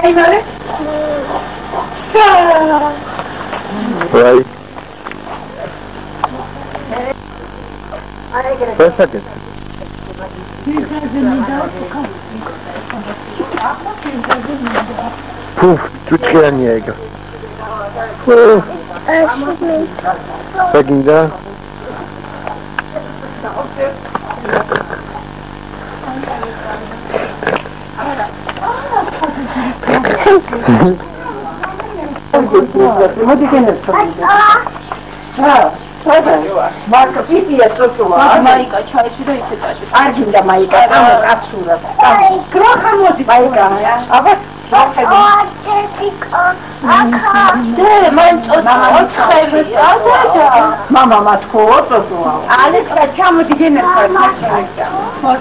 Mare? Right. Pensa che tutti la niega. Seguida. What is it? Marco, chi è sotto? Maica, c'hai ci dai se dai. Arginda Maica, assura. Croca moti Maica. Ava Mamma, ma scuoto tu. Alex, facciamo di che ne facciamo.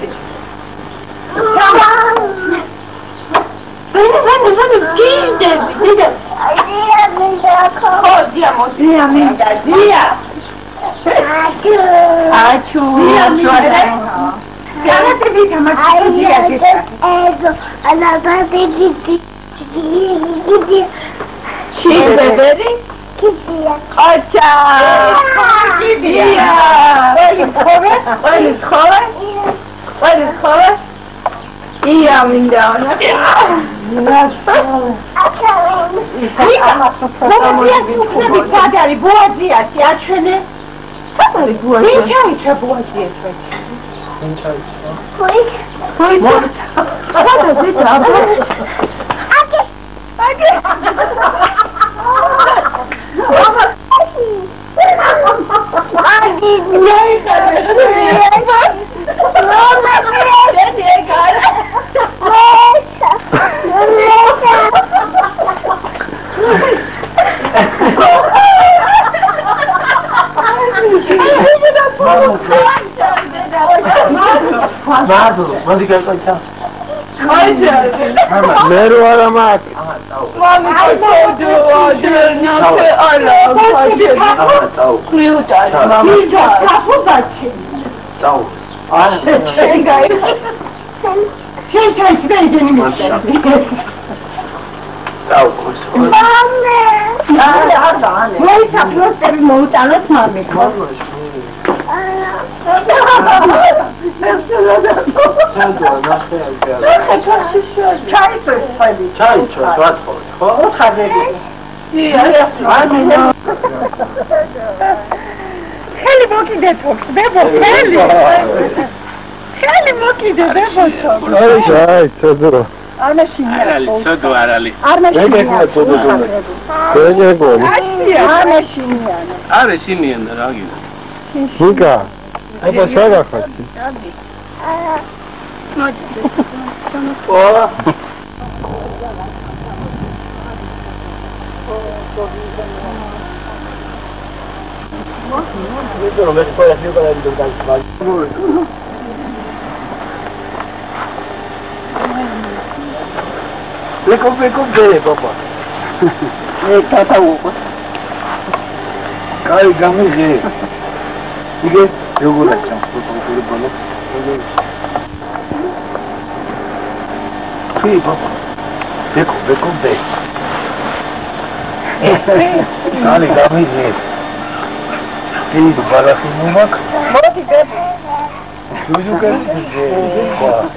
Bene, dite. Oh, zia, zia. Aciu. Chiamate vita, ma Sì, vedi? Chi dia? Oh, ciao! Chi dia? Vuoi le scuole? Io mi donna. Come padre, buona zia, ti accende? Buona zia, buona zia. Poi? Guarda, zia. Quando che facciamo? Mero alla macchina. Mamma, non vedo poi la più quella di le compre papà. Tata uva. Cari gammi 이게 요거 같죠? 이거 번호. Sì, papà. Le compre. Cari gammi Quindi tu parla su Numac? Moti che? Tu che? Qua.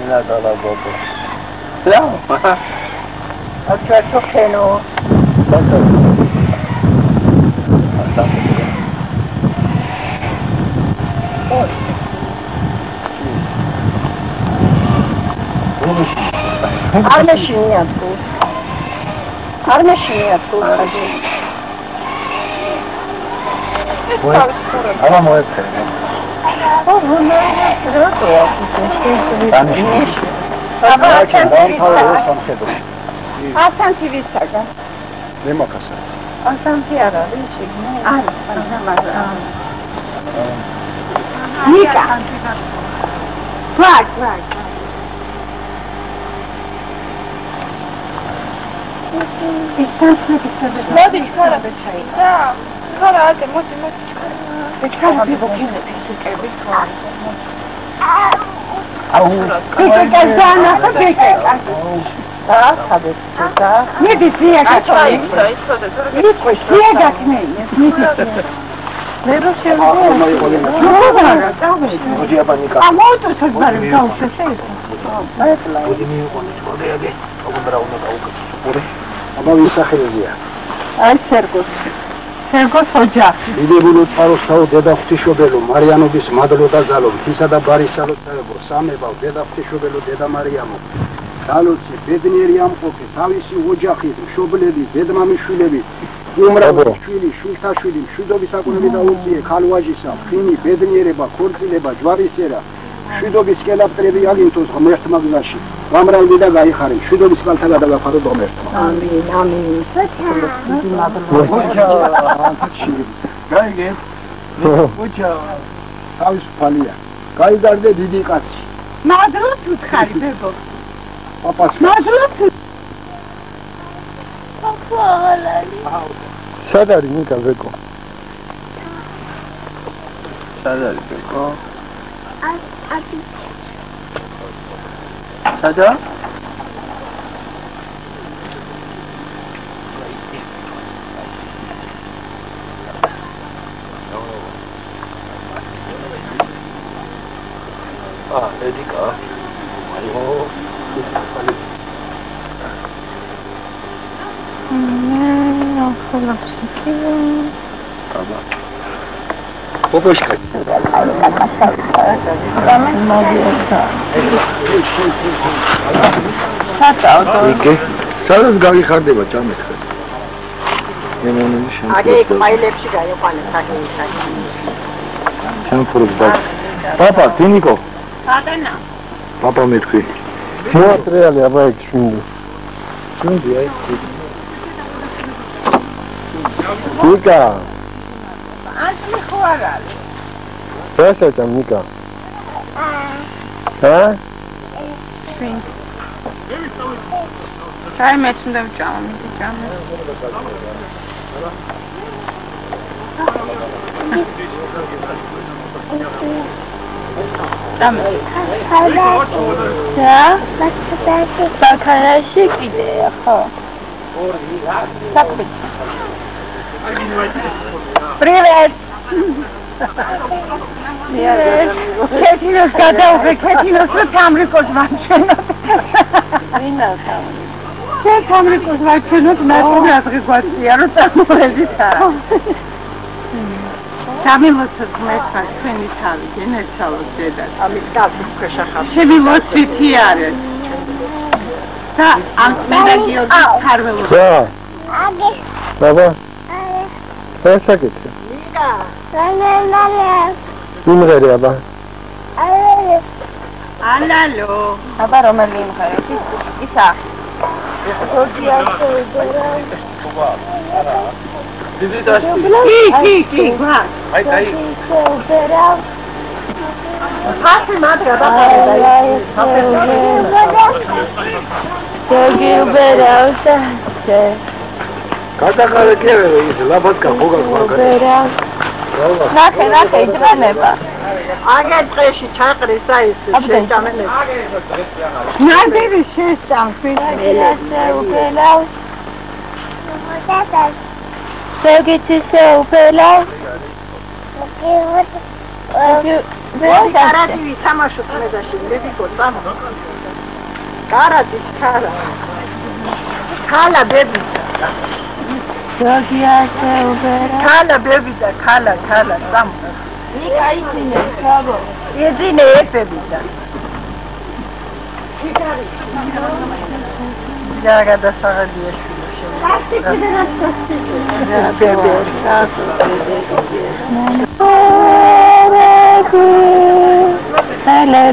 In la sala dopo. No. Aspetta che no. Armeşiniye tu. Ama mı hep? O bunu yapıyor. Asan TV sarda. Ne makası? Asan piyara bir şey. Nika. Bırak. Modi çıkara bir şey. Ya, çıkara hadi modi çıkara. Çıkara bir bakayım da pislik bir სერგოს ოჯახი. დიდებულო წყაროსთაო დედა ღვთისმშობელო მარიანობის მადლო და ძალო მთისა და ბარის სალოცავებო სამებავ დედა ღვთისმშობელო დედა მარიამო ძალოცი ბედნიერი ამყოფი თავისი ოჯახის მშობლები დედმამიშვილები უმრავი შვილი შვილთაშვილი მშვიდობის საკუთრები დაუწიე ქალვაჟისა ხინი ბედნიერება ქორწილება ჯვარისერა მშვიდობის კელაპტრები აგინთოს ღმერთმა გზაში გამრავლდი და გაიხარე მშვიდობის კალთა გადაგაფარო ღმერთმა ამინ ამინ გაიგე ოჩა თავისუფალია გაიზარდე დიდი კაცი მადლობთ უთხარი ბებო პაპას მადლობთ სად არის ნიკა ბეკო? სად არის ბეკო? სადა? 에디가 아이고 빨리 뽀뽀시카 이게 사람 가기 가는데 짬에 아게 마일랩시 가요 빨리 가게 샴푸를 봐 파파 디니코 아다나 파파 메트키 뭐 트레알이 아바이 춘디 춘디야 니까 안틀리 호아라 그래서 잡니까 아 잘 매춘다 짬 바카라식이래요. Привет. Кэтинос გადავღე, კეთინოს თამრიკოს ვაჩვენოთ. ვინა თამრი. შენ თამრიკოს ვაჩვენოთ, ნატური ადრე გვაწია, რომ წამოვედით. გამილოცოთ მესა ჩვენი თავი, გენერცალოთ დედას. ამის გასის ქვეშ ახალ. შემილოცვითი არის. და ამ მედაგიოდის ხარველობს. და აგე. ბაბა. ესაკეთე. ნიკა. იმღერი აბა. ალალო. აბა რომელი იმღერე? ისა. დიდი დაშტი კი, ვა. აი დაი ფასი მადრა ბაბაი. გადაგარე კერე ის ლაბატკა ხოგა ხოგა ნახე იძვენება. აგერ დღეში ჩაყრის აი ეს შეჭამელებს. ნადირი შეჭამს. Sevgisi upelau. Karadi tamaşut mezaşin dedik o tamam. Karadi kara. Kala bebi. Sevgisi upelau. Kala bebi de kala tamam. Nika içine kabo. Yedine bebi de. Yaga da sana diye Hello,